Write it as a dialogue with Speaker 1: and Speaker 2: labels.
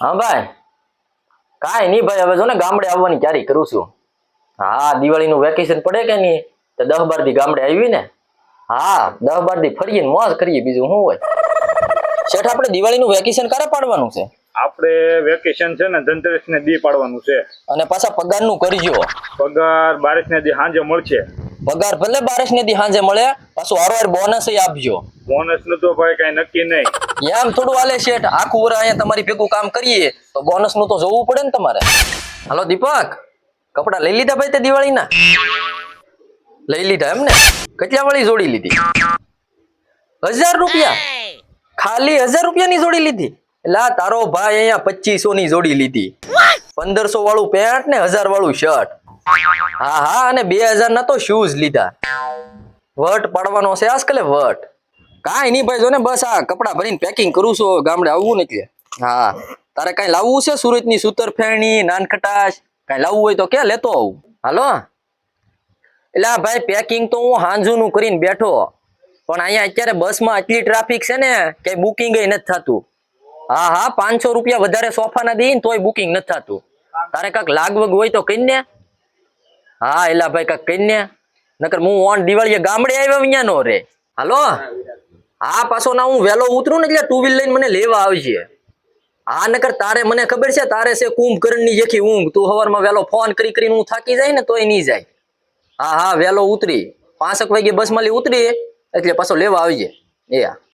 Speaker 1: હા ભાઈ, કાંઈ નહીં ભાઈ, હવે જો ને ગામડે આવવાની તૈયારી કરું છું. હા, દિવાળીનું વેકેશન પડે કે નહીં, તો 10-12 દી ગામડે આવી ને. હા, 10-12 દી ફરીએ ને મોજ કરીએ, બીજું શું હોય. શેઠ, આપણે દિવાળીનું વેકેશન ક્યારે પાડવાનું છે?
Speaker 2: આપણે વેકેશન છે ને ધનતેરસ ને દી પાડવાનું છે.
Speaker 1: અને પાછા પગારનું કરજો.
Speaker 2: પગાર 12 ને દી સાંજે મળશે.
Speaker 1: પગાર ભલે 12 ને દી સાંજે મળે, પાછું હારો બોનસ આપજો.
Speaker 2: બોનસ નું તો ભાઈ કઈ નક્કી નહીં.
Speaker 1: એમ થોડું હાલે શેઠ, આખું વર્ષ અહીંયા તમારી ભેગું કામ કરીએ તો બોનસ નું તો જોવું પડે ને તમારે. હાલો દીપક, કપડા લઈ લીધા ભાઈ તે દિવાળીના? લઈ લીધા એમ ને? કેટલા વાળી જોડી લીધી? 1000 રૂપિયા? ખાલી 1000 રૂપિયાની જોડી લીધી? લા, તારો ભાઈ અહીંયા 2500 ની જોડી લીધી. 1500 વાળું પેન્ટ ને 1000 વાળું શર્ટ. હા હા, અને 2000 ના તો શૂઝ લીધા. વટ પાડવાનો છે આજકાલે, વટ. કાંઈ નહીં ભાઈ, જો ને બસ આ કપડા ભરીને પેકિંગ કરું છું, ગામડે આવવું ને એટલે. હા, તારે કાંઈ લાવવું છે? સુરતની સૂતર ફેરણી, નાનખટાશ કાંઈ લાવવું હોય તો કે લેતો આવું. હાલો. એટલે ભાઈ, પેકિંગ તો હું હાંજુનું કરીને બેઠો, પણ અહીંયા અત્યારે બસમાં એટલી ટ્રાફિક છે ને કે બુકિંગ નથી થતું. હા હા, 500 રૂપિયા વધારે સોફાના દઈને તોય બુકિંગ નથી થતું. તારે કાંઈક લાગવગ હોય તો કહીને. હા એલા ભાઈ, કાંઈક કહીને, નકર હું ઓન દિવાળીએ ગામડે આવ્યો અહીંયા નો રે. હાલો. હા, પાછો ના હું વહેલો ઉતરું ને એટલે 2 વ્હીલ લઈને મને લેવા આવશે. હા, નકર તારે મને ખબર છે, તારે છે કુંભકર્ણની જેખી ઊંઘ. તું સવારમાં વહેલો ફોન કરીને હું થાકી જાય ને તોય નહીં જાય. હા હા, વહેલો ઉતરી 5 વાગે બસમાં ઉતરી એટલે પાછો લેવા આવજે. એ